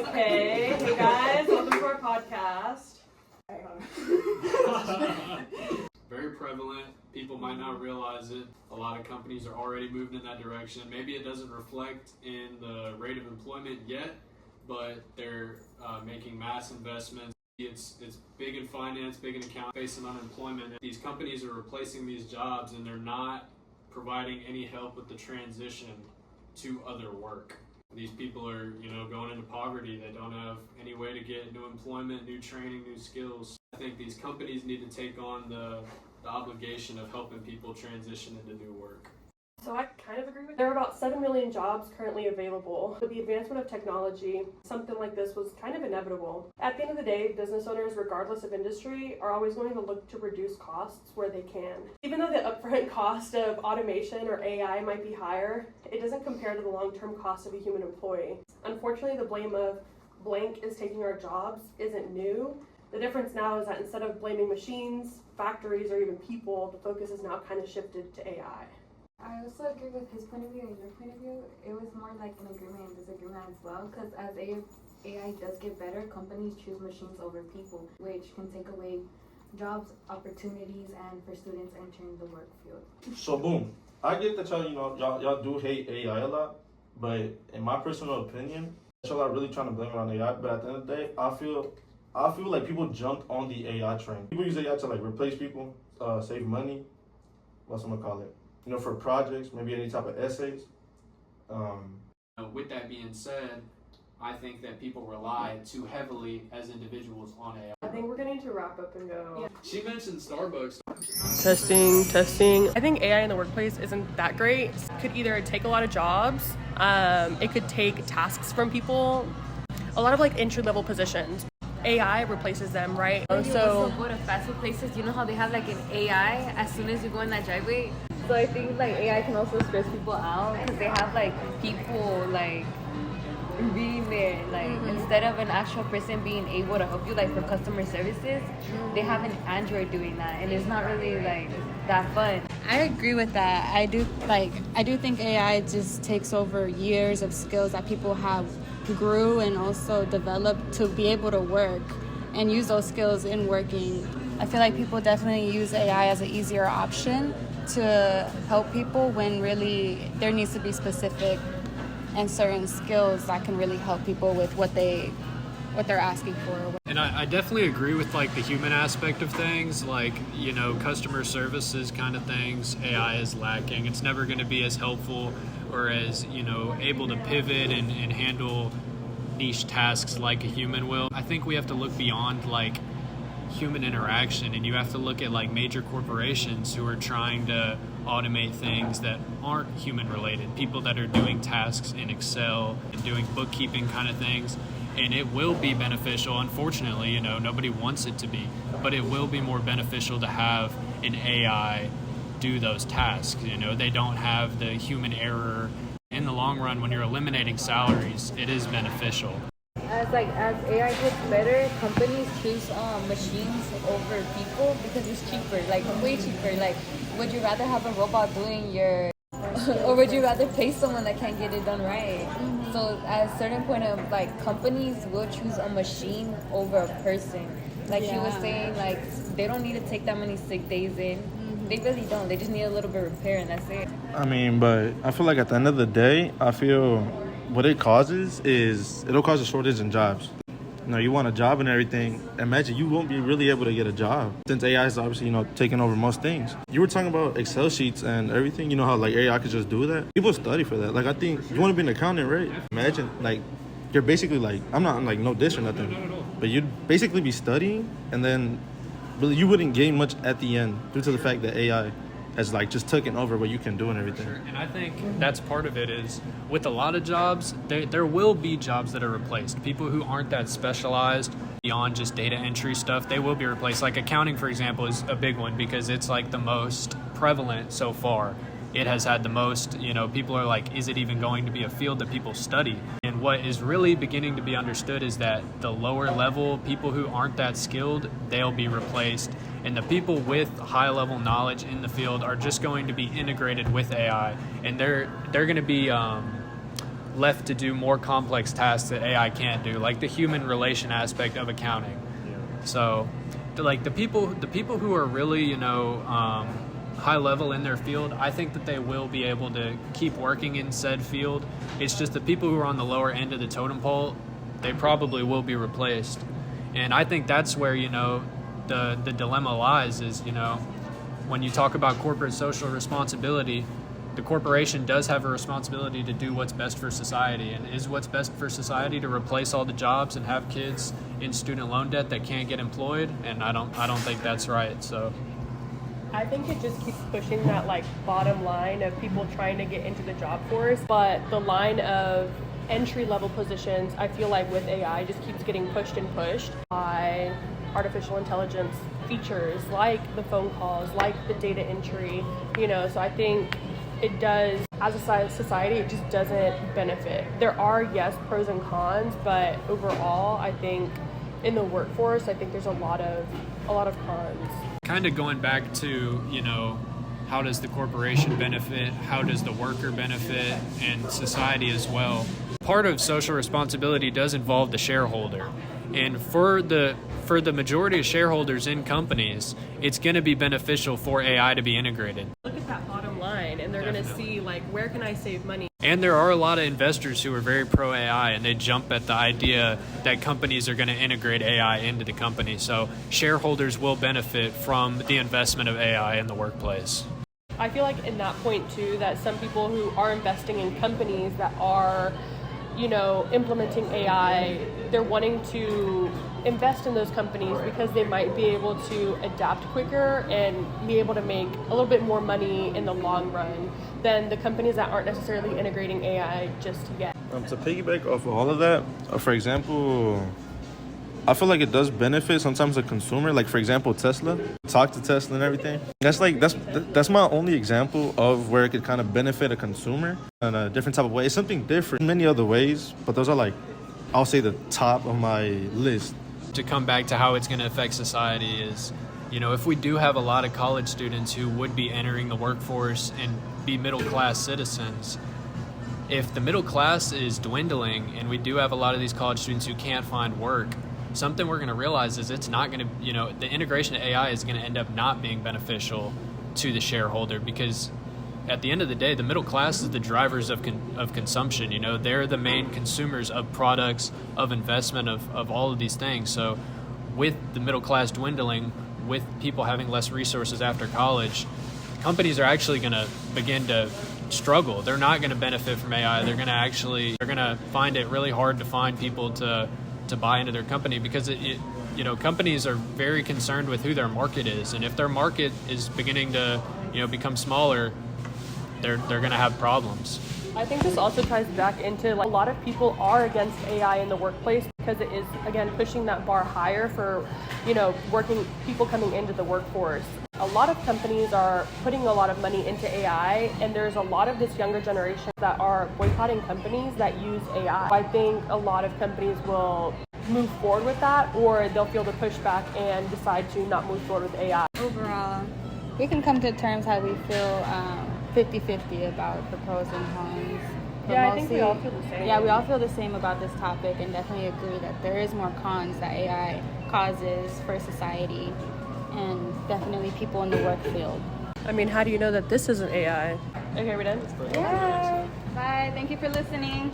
Okay, hey guys, welcome to our podcast. Very prevalent. People might not realize it. A lot of companies are already moving in that direction. Maybe it doesn't reflect in the rate of employment yet, but they're making mass investments. It's big in finance, big in accounting, facing unemployment. These companies are replacing these jobs and they're not providing any help with the transition to other work. These people are, going into poverty. They don't have any way to get new employment, new training, new skills. I think these companies need to take on the obligation of helping people transition into new work. So I kind of agree with. There are about 7 million jobs currently available. With the advancement of technology, something like this was kind of inevitable. At the end of the day, business owners, regardless of industry, are always going to look to reduce costs where they can. Even though the upfront cost of automation or AI might be higher, it doesn't compare to the long-term cost of a human employee. Unfortunately, the blame of blank is taking our jobs isn't new. The difference now is that instead of blaming machines, factories, or even people, the focus is now kind of shifted to AI. I also agree with his point of view and your point of view. It was more like an agreement and disagreement as well, because as AI does get better, companies choose machines over people, which can take away jobs, opportunities, and for students entering the work field. So boom, I get that y'all do hate AI a lot, but in my personal opinion, y'all are really trying to blame it on AI. But at the end of the day, I feel like people jumped on the AI train. People use AI to replace people, save money. What's I'm gonna call it? For projects, maybe any type of essays. With that being said, I think that people rely too heavily as individuals on AI. I think we're going to wrap up and go. Yeah. She mentioned Starbucks. Testing. I think AI in the workplace isn't that great. It could either take a lot of jobs, it could take tasks from people, a lot of entry-level positions. AI replaces them, right? You also go to fast food places, you know how they have an AI as soon as you go in that driveway? So I think AI can also stress people out because they have people being there, instead of an actual person being able to help you for customer services, they have an android doing that, and it's not really that fun. I agree with that. I do think AI just takes over years of skills that people have grew and also developed to be able to work and use those skills in working. I feel like people definitely use AI as an easier option to help people when really there needs to be specific and certain skills that can really help people with what they're asking for. And I definitely agree with the human aspect of things, customer services kind of things. AI is lacking. It's never going to be as helpful or as able to pivot and handle niche tasks like a human will. I think we have to look beyond human interaction, and you have to look at major corporations who are trying to automate things that aren't human related, people that are doing tasks in Excel and doing bookkeeping kind of things. And it will be beneficial. Unfortunately, nobody wants it to be, but it will be more beneficial to have an AI do those tasks. They don't have the human error. In the long run, when you're eliminating salaries, it is beneficial. As AI gets better, companies choose machines over people because it's cheaper, way cheaper. Would you rather have a robot doing your, or would you rather pay someone that can't get it done right? Mm-hmm. So at a certain point of companies will choose a machine over a person. He was saying, they don't need to take that many sick days in. Mm-hmm. They really don't. They just need a little bit of repair and that's it. But I feel at the end of the day, I feel what it causes is it'll cause a shortage in jobs. You want a job and everything. Imagine you won't be really able to get a job since AI is obviously, taking over most things. You were talking about Excel sheets and everything. You know how AI could just do that? People study for that. I think you want to be an accountant, right? Imagine you're basically I'm not no dish or nothing, but you'd basically be studying and then really you wouldn't gain much at the end due to the fact that AI has just taken over what you can do and everything. Sure. And I think that's part of it is with a lot of jobs, there will be jobs that are replaced. People who aren't that specialized beyond just data entry stuff, they will be replaced. Accounting, for example, is a big one because it's the most prevalent so far. It has had the most, people are is it even going to be a field that people study? And what is really beginning to be understood is that the lower level people who aren't that skilled, they'll be replaced. And the people with high level knowledge in the field are just going to be integrated with AI. And they're going to be left to do more complex tasks that AI can't do, like the human relation aspect of accounting. So, like the people who are really, high level in their field, I think that they will be able to keep working in said field. It's just the people who are on the lower end of the totem pole, they probably will be replaced. And I think that's where, the dilemma lies is, when you talk about corporate social responsibility, the corporation does have a responsibility to do what's best for society. And is what's best for society to replace all the jobs and have kids in student loan debt that can't get employed? And I don't think that's right. So I think it just keeps pushing that bottom line of people trying to get into the job force, but the line of entry-level positions, I feel like with AI just keeps getting pushed by artificial intelligence features like the phone calls, like the data entry, so I think it does, as a society, it just doesn't benefit. There are, yes, pros and cons, but overall, I think in the workforce, I think there's a lot of cons. Kind of going back to, how does the corporation benefit? How does the worker benefit? And society as well. Part of social responsibility does involve the shareholder. And for the majority of shareholders in companies, it's going to be beneficial for AI to be integrated. Look at that bottom line, and they're going to see, where can I save money? And there are a lot of investors who are very pro AI, and they jump at the idea that companies are going to integrate AI into the company. So shareholders will benefit from the investment of AI in the workplace. I feel like in that point too, that some people who are investing in companies that are, implementing AI, they're wanting to invest in those companies because they might be able to adapt quicker and be able to make a little bit more money in the long run than the companies that aren't necessarily integrating AI just yet. To piggyback off of all of that, for example, I feel like it does benefit sometimes the consumer. Like, for example, Tesla. Talk to Tesla and everything. That's my only example of where it could kind of benefit a consumer in a different type of way. It's something different in many other ways, but those are I'll say the top of my list. To come back to how it's going to affect society is, if we do have a lot of college students who would be entering the workforce and be middle-class citizens, if the middle class is dwindling and we do have a lot of these college students who can't find work, something we're going to realize is it's not going to, the integration of AI is going to end up not being beneficial to the shareholder, because at the end of the day, the middle class is the drivers of consumption. They're the main consumers of products, of investment, of all of these things. So with the middle class dwindling, with people having less resources after college, companies are actually going to begin to struggle. They're not going to benefit from AI. They're going to find it really hard to find people to buy into their company, because companies are very concerned with who their market is, and if their market is beginning to become smaller, they're going to have problems. I think this also ties back into a lot of people are against AI in the workplace because it is, again, pushing that bar higher for working people coming into the workforce. A lot of companies are putting a lot of money into AI, and there's a lot of this younger generation that are boycotting companies that use AI. I think a lot of companies will move forward with that, or they'll feel the pushback and decide to not move forward with AI. Overall, we can come to terms how we feel 50-50 about the pros and cons. But yeah, I think we all feel the same. Yeah, we all feel the same about this topic, and definitely agree that there is more cons that AI causes for society and definitely people in the work field. I mean, how do you know that this isn't AI? Okay, we done? Yeah. Bye. Thank you for listening.